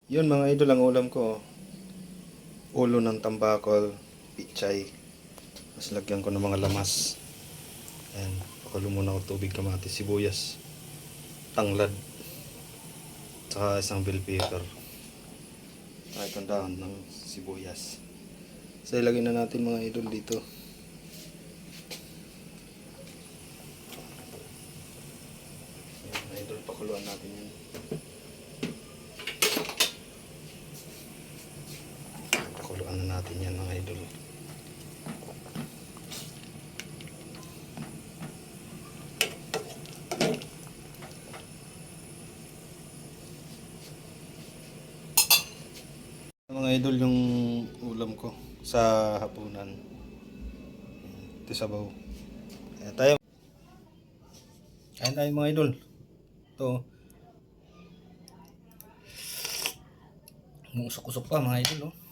Yun mga idol, ang ulam ko. Ulo ng tambakol, pichay. Mas lagyan ko ng mga lamas. Ayan, pakulo muna ako tubig, kamatis, sibuyas, tanglad, saka isang bell pepper. Kahit ang dahon ng sibuyas. So ilagay na natin mga idol dito. Ayan, mga idol, pakuluan natin yan. Pakuluan na natin yan mga idol. Mga idol, yung ulam ko sa hapunan. Ito sabaw. Kaya tayo. Kain tayo mga idol. Ito. Usok-usok pa mga idol. Oh.